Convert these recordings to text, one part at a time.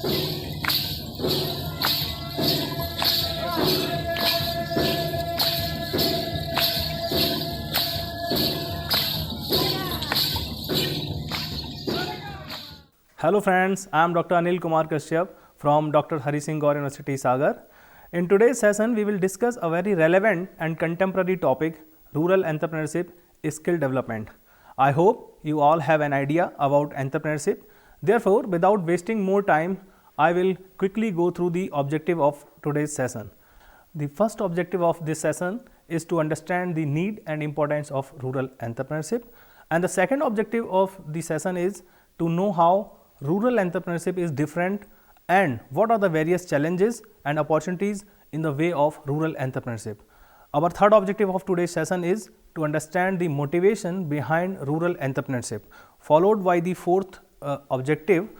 Hello friends, I am Dr. Anil Kumar Kashyap from Dr. Hari Singh Gaur University, Sagar. In today's session, we will discuss a very relevant and contemporary topic, rural entrepreneurship skill development. I hope you all have an idea about entrepreneurship. Therefore, without wasting more time, I will quickly go through the objective of today's session. The first objective of this session is to understand the need and importance of rural entrepreneurship. And the second objective of the session is to know how rural entrepreneurship is different and what are the various challenges and opportunities in the way of rural entrepreneurship. Our third objective of today's session is to understand the motivation behind rural entrepreneurship, followed by the fourth objective,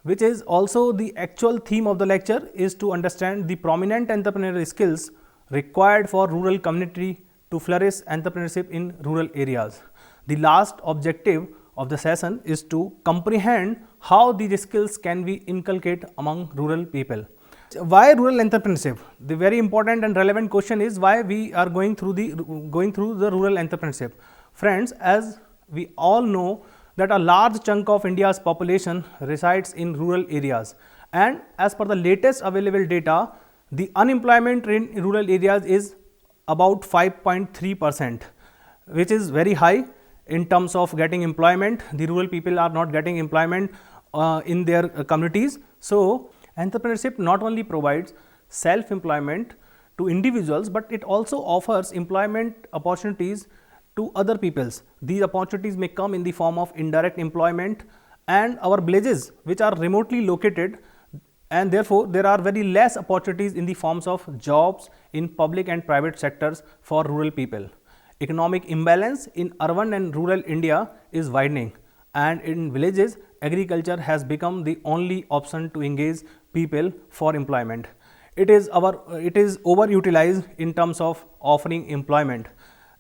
which is also the actual theme of the lecture, is to understand the prominent entrepreneurial skills required for rural community to flourish entrepreneurship in rural areas. The last objective of the session is to comprehend how these skills can be inculcated among rural people. Why rural entrepreneurship? The very important and relevant question is why we are going through the rural entrepreneurship. Friends, as we all know that a large chunk of India's population resides in rural areas, and as per the latest available data, the unemployment rate in rural areas is about 5.3%, which is very high. In terms of getting employment, the rural people are not getting employment in their communities. So, entrepreneurship not only provides self-employment to individuals, but it also offers employment opportunities to other peoples. These opportunities may come in the form of indirect employment, and our villages which are remotely located, and therefore there are very less opportunities in the forms of jobs in public and private sectors for rural people. Economic imbalance in urban and rural India is widening, and in villages, agriculture has become the only option to engage people for employment. It is overutilized in terms of offering employment.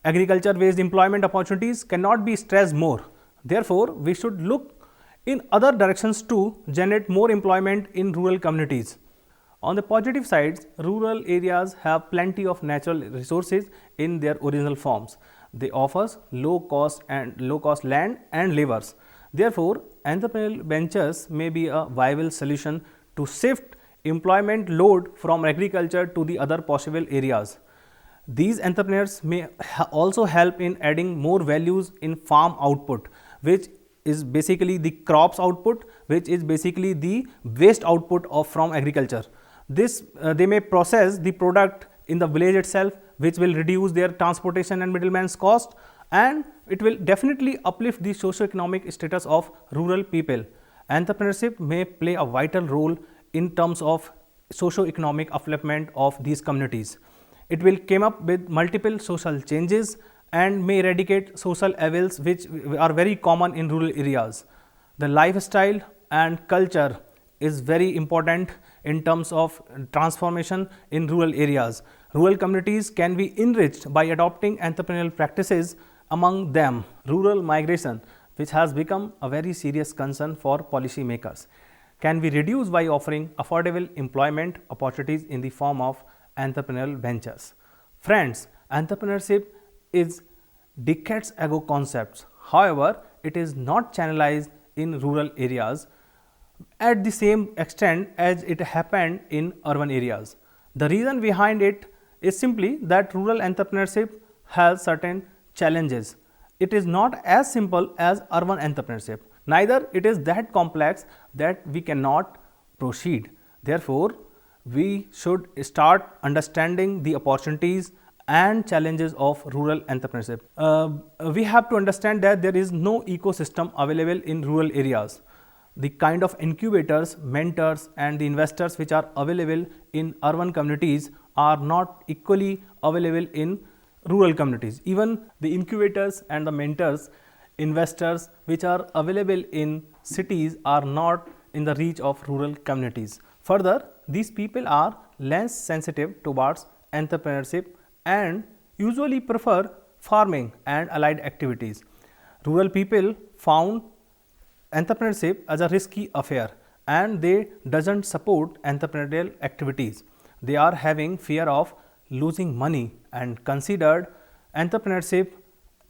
Agriculture-based employment opportunities cannot be stressed more. Therefore, we should look in other directions to generate more employment in rural communities. On the positive sides, rural areas have plenty of natural resources in their original forms. They offer low cost land and labors. Therefore, entrepreneurial ventures may be a viable solution to shift employment load from agriculture to the other possible areas. These entrepreneurs may also help in adding more values in farm output, which is basically the crops output, which is basically the waste output from agriculture. They may process the product in the village itself, which will reduce their transportation and middleman's cost, and it will definitely uplift the socio-economic status of rural people. Entrepreneurship may play a vital role in terms of socio-economic upliftment of these communities. It will come up with multiple social changes and may eradicate social evils which are very common in rural areas. The lifestyle and culture is very important in terms of transformation in rural areas. Rural communities can be enriched by adopting entrepreneurial practices, among them rural migration, which has become a very serious concern for policymakers, can be reduced by offering affordable employment opportunities in the form of entrepreneurial ventures. Friends, entrepreneurship is decades ago concepts. However, it is not channelized in rural areas at the same extent as it happened in urban areas. The reason behind it is simply that rural entrepreneurship has certain challenges. It is not as simple as urban entrepreneurship. Neither it is that complex that we cannot proceed. Therefore, we should start understanding the opportunities and challenges of rural entrepreneurship. We have to understand that there is no ecosystem available in rural areas. The kind of incubators, mentors and the investors which are available in urban communities are not equally available in rural communities. Even the incubators and the mentors, investors which are available in cities are not in the reach of rural communities. Further, these people are less sensitive towards entrepreneurship and usually prefer farming and allied activities. Rural people found entrepreneurship as a risky affair and they doesn't support entrepreneurial activities. They are having fear of losing money and considered entrepreneurship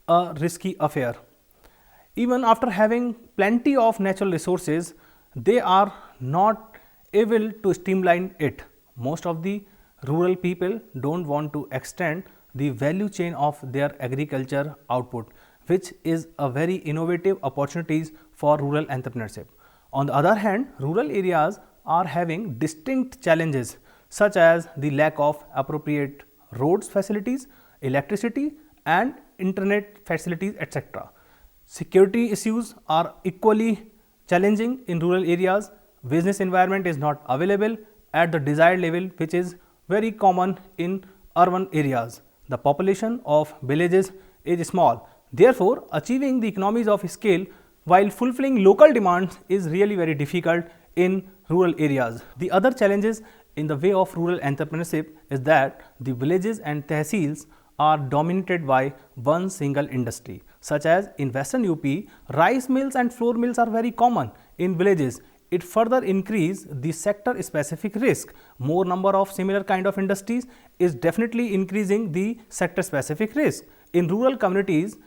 a risky affair. Even after having plenty of natural resources, they are not able to streamline it. Most of the rural people don't want to extend the value chain of their agriculture output, which is a very innovative opportunities for rural entrepreneurship. On the other hand, rural areas are having distinct challenges such as the lack of appropriate roads facilities, electricity and internet facilities, etc. Security issues are equally challenging in rural areas. Business environment is not available at the desired level, which is very common in urban areas. The population of villages is small. Therefore, achieving the economies of scale while fulfilling local demands is really very difficult in rural areas. The other challenges in the way of rural entrepreneurship is that the villages and tehsils are dominated by one single industry, such as in Western UP, rice mills and flour mills are very common in villages. It further increase the sector specific risk. More number of similar kind of industries is definitely increasing the sector specific risk. In rural communities,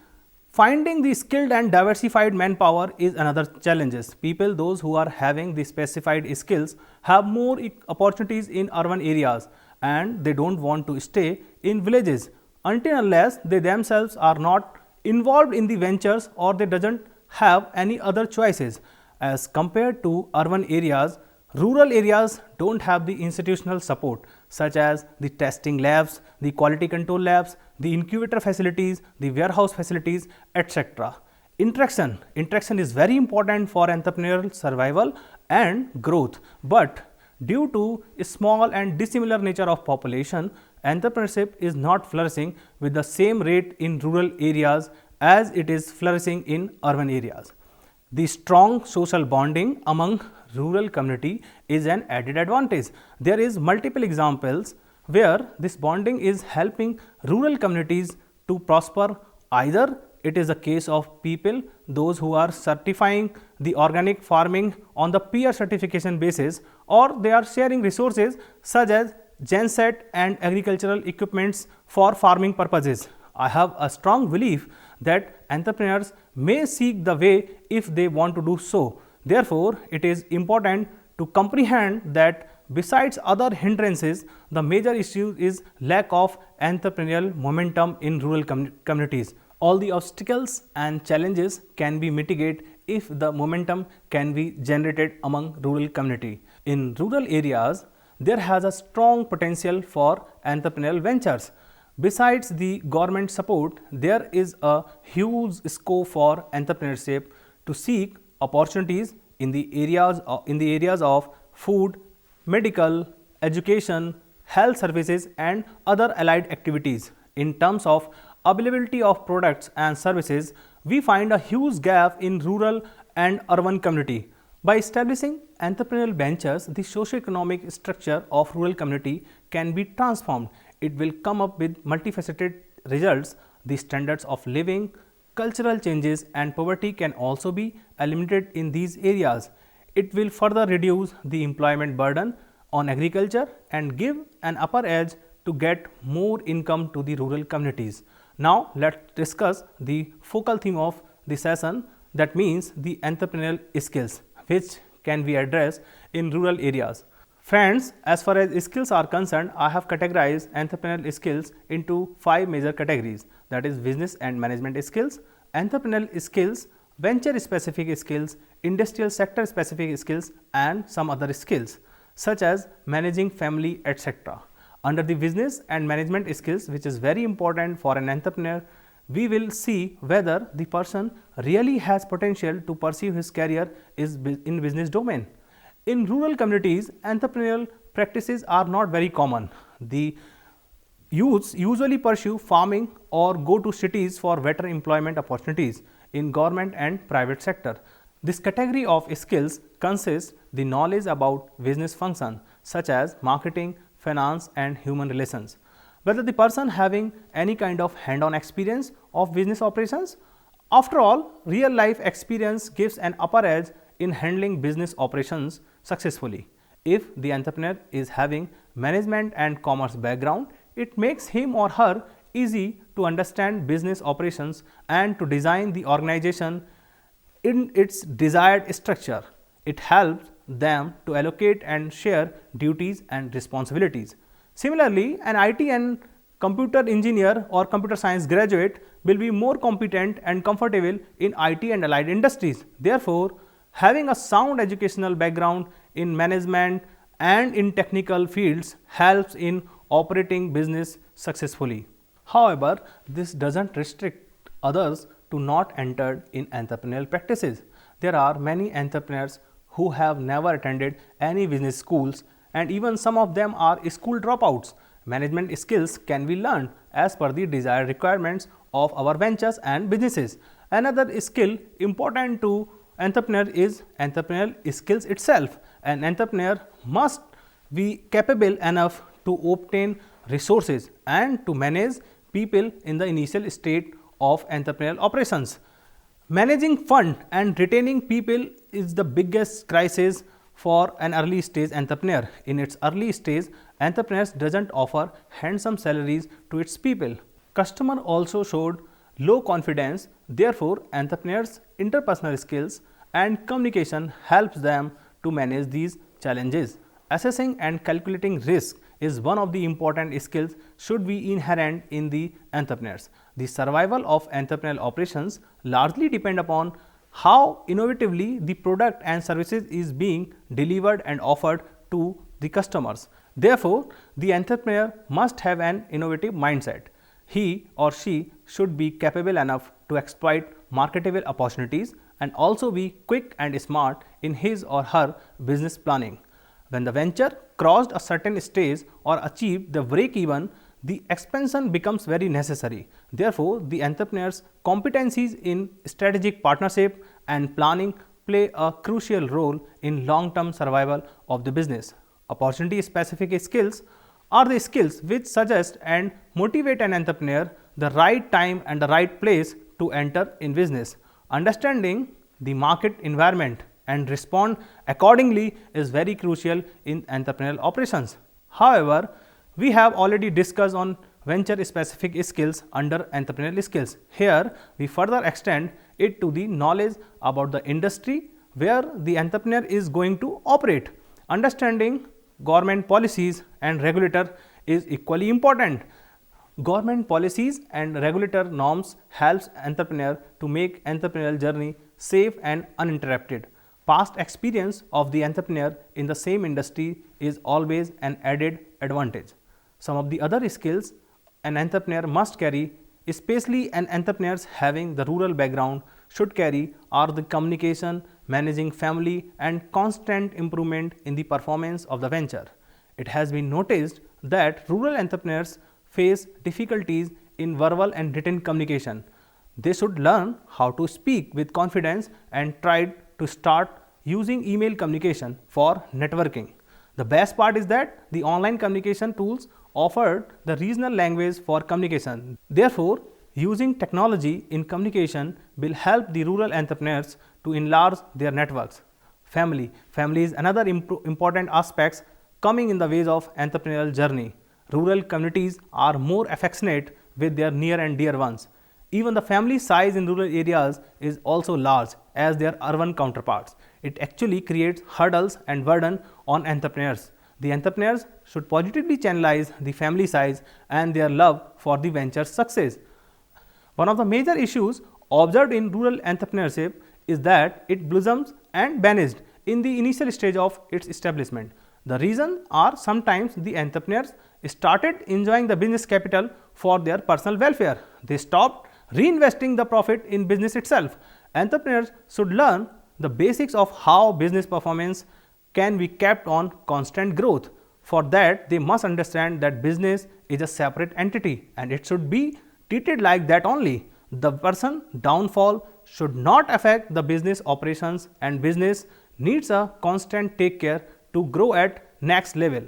finding the skilled and diversified manpower is another challenges. People, those who are having the specified skills, have more opportunities in urban areas and they don't want to stay in villages until unless they themselves are not involved in the ventures or they doesn't have any other choices. As compared to urban areas, rural areas don't have the institutional support such as the testing labs, the quality control labs, the incubator facilities, the warehouse facilities, etc. Interaction is very important for entrepreneurial survival and growth, but due to a small and dissimilar nature of population, entrepreneurship is not flourishing with the same rate in rural areas as it is flourishing in urban areas. The strong social bonding among rural community is an added advantage. There is multiple examples where this bonding is helping rural communities to prosper. Either it is a case of people, those who are certifying the organic farming on the peer certification basis, or they are sharing resources such as genset and agricultural equipments for farming purposes. I have a strong belief that entrepreneurs may seek the way if they want to do so. Therefore, it is important to comprehend that besides other hindrances, the major issue is lack of entrepreneurial momentum in rural communities. All the obstacles and challenges can be mitigated if the momentum can be generated among rural community. In rural areas, there has a strong potential for entrepreneurial ventures. Besides the government support, there is a huge scope for entrepreneurship to seek opportunities in the areas of food, medical, education, health services and other allied activities. In terms of availability of products and services, we find a huge gap in rural and urban community. By establishing entrepreneurial ventures, the socio-economic structure of rural community can be transformed. It will come up with multifaceted results. The standards of living, cultural changes and poverty can also be eliminated in these areas. It will further reduce the employment burden on agriculture and give an upper edge to get more income to the rural communities. Now, let us discuss the focal theme of the session, that means the entrepreneurial skills which can be addressed in rural areas. Friends, as far as skills are concerned, I have categorized entrepreneurial skills into 5 major categories, that is business and management skills, entrepreneurial skills, venture specific skills, industrial sector specific skills and some other skills such as managing family, etc. Under the business and management skills, which is very important for an entrepreneur, we will see whether the person really has potential to pursue his career in business domain. In rural communities, entrepreneurial practices are not very common. The youths usually pursue farming or go to cities for better employment opportunities in government and private sector. This category of skills consists the knowledge about business function such as marketing, finance and human relations. Whether the person having any kind of hand-on experience of business operations. After all, real life experience gives an upper edge in handling business operations. successfully. If the entrepreneur is having management and commerce background, it makes him or her easy to understand business operations and to design the organization in its desired structure. It helps them to allocate and share duties and responsibilities. Similarly, an IT and computer engineer or computer science graduate will be more competent and comfortable in IT and allied industries. Therefore, having a sound educational background in management and in technical fields helps in operating business successfully. However, this doesn't restrict others to not enter in entrepreneurial practices. There are many entrepreneurs who have never attended any business schools, and even some of them are school dropouts. Management skills can be learned as per the desired requirements of our ventures and businesses. Another skill important to entrepreneur is entrepreneurial skills itself. An entrepreneur must be capable enough to obtain resources and to manage people in the initial state of entrepreneurial operations. Managing fund and retaining people is the biggest crisis for an early stage entrepreneur. In its early stage, entrepreneurs doesn't offer handsome salaries to its people. Customer also showed low confidence. Therefore, entrepreneurs' interpersonal skills and communication helps them to manage these challenges. Assessing and calculating risk is one of the important skills should be inherent in the entrepreneurs. The survival of entrepreneurial operations largely depend upon how innovatively the product and services is being delivered and offered to the customers. Therefore, the entrepreneur must have an innovative mindset. He or she should be capable enough to exploit marketable opportunities and also be quick and smart in his or her business planning. When the venture crossed a certain stage or achieved the break even, the expansion becomes very necessary. Therefore, the entrepreneur's competencies in strategic partnership and planning play a crucial role in long-term survival of the business. Opportunity-specific skills are the skills which suggest and motivate an entrepreneur the right time and the right place to enter in business. Understanding the market environment and respond accordingly is very crucial in entrepreneurial operations. However, we have already discussed on venture specific skills under entrepreneurial skills. Here, we further extend it to the knowledge about the industry where the entrepreneur is going to operate. Understanding government policies and regulator is equally important. Government policies and regulator norms helps entrepreneur to make entrepreneurial journey safe and uninterrupted. Past experience of the entrepreneur in the same industry is always an added advantage. Some of the other skills an entrepreneur must carry, especially an entrepreneurs having the rural background should carry, are the communication, managing family and constant improvement in the performance of the venture. It has been noticed that rural entrepreneurs face difficulties in verbal and written communication. They should learn how to speak with confidence and try to start using email communication for networking. The best part is that the online communication tools offered the regional language for communication. Therefore, using technology in communication will help the rural entrepreneurs to enlarge their networks. Family is another important aspect coming in the ways of entrepreneurial journey. Rural communities are more affectionate with their near and dear ones. Even the family size in rural areas is also large as their urban counterparts. It actually creates hurdles and burden on entrepreneurs. The entrepreneurs should positively channelize the family size and their love for the venture's success. One of the major issues observed in rural entrepreneurship is that it blossoms and vanished in the initial stage of its establishment. The reason are sometimes the entrepreneurs started enjoying the business capital for their personal welfare. They stopped reinvesting the profit in business itself. Entrepreneurs should learn the basics of how business performance can be kept on constant growth. For that, they must understand that business is a separate entity and it should be treated like that only. The person downfall should not affect the business operations, and business needs a constant take care to grow at next level.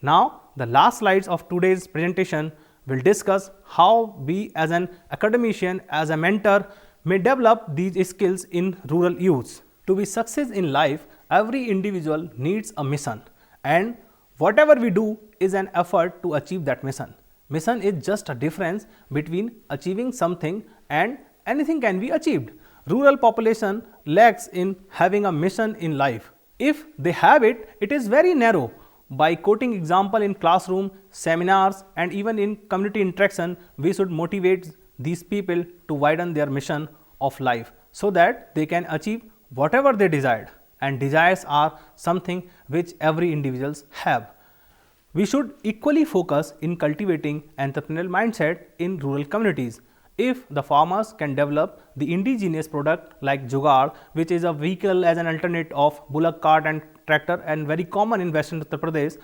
Now, the last slides of today's presentation will discuss how we as an academician, as a mentor may develop these skills in rural youths. To be success in life, every individual needs a mission, and whatever we do is an effort to achieve that mission. Mission is just a difference between achieving something and anything can be achieved. Rural population lacks in having a mission in life. If they have it, it is very narrow. By quoting example in classroom, seminars and even in community interaction, we should motivate these people to widen their mission of life so that they can achieve whatever they desired, and desires are something which every individuals have. We should equally focus in cultivating entrepreneurial mindset in rural communities. If the farmers can develop the indigenous product like Jugaad, which is a vehicle as an alternate of bullock cart and tractor and very common in Western Uttar Pradesh,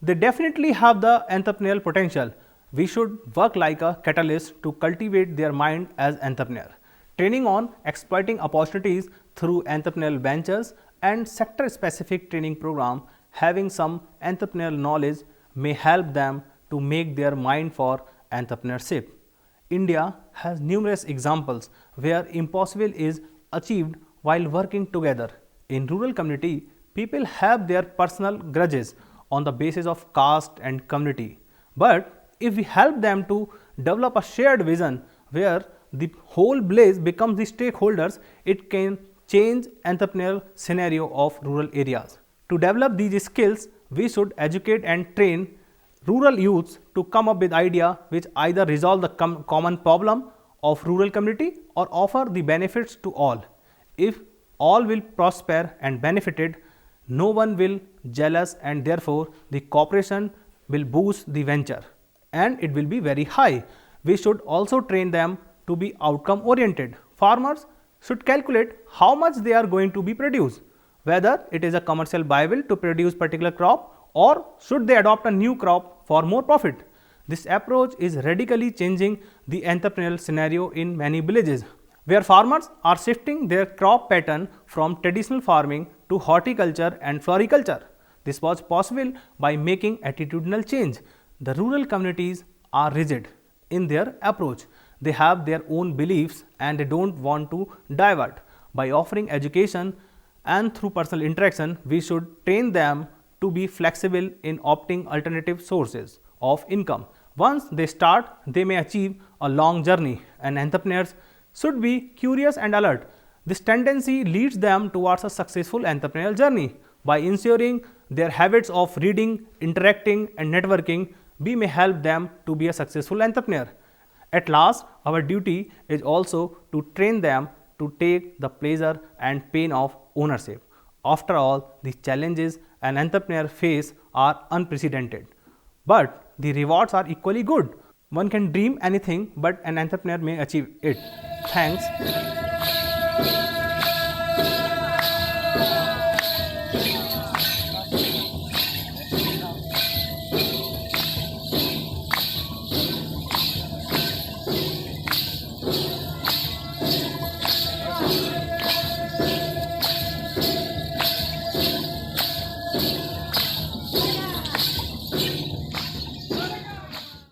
they definitely have the entrepreneurial potential. We should work like a catalyst to cultivate their mind as entrepreneur. Training on exploiting opportunities through entrepreneurial ventures and sector specific training program having some entrepreneurial knowledge may help them to make their mind for entrepreneurship. India has numerous examples where impossible is achieved while working together. In rural community, people have their personal grudges on the basis of caste and community. But if we help them to develop a shared vision where the whole village becomes the stakeholders, it can change entrepreneurial scenario of rural areas. To develop these skills, we should educate and train rural youths to come up with idea which either resolve the common problem of rural community or offer the benefits to all. If all will prosper and benefited, no one will jealous, and therefore the cooperation will boost the venture and it will be very high. We should also train them to be outcome oriented. Farmers should calculate how much they are going to be produced, whether it is a commercial viable to produce particular crop or should they adopt a new crop for more profit. This approach is radically changing the entrepreneurial scenario in many villages, where farmers are shifting their crop pattern from traditional farming to horticulture and floriculture. This was possible by making attitudinal change. The rural communities are rigid in their approach. They have their own beliefs and they don't want to divert. By offering education and through personal interaction, we should train them to be flexible in opting alternative sources of income. Once they start, they may achieve a long journey, and entrepreneurs should be curious and alert. This tendency leads them towards a successful entrepreneurial journey. By ensuring their habits of reading, interacting and networking, we may help them to be a successful entrepreneur. At last, our duty is also to train them to take the pleasure and pain of ownership. After all, the challenges an entrepreneur face are unprecedented, but the rewards are equally good. One can dream anything, but an entrepreneur may achieve it. Thanks.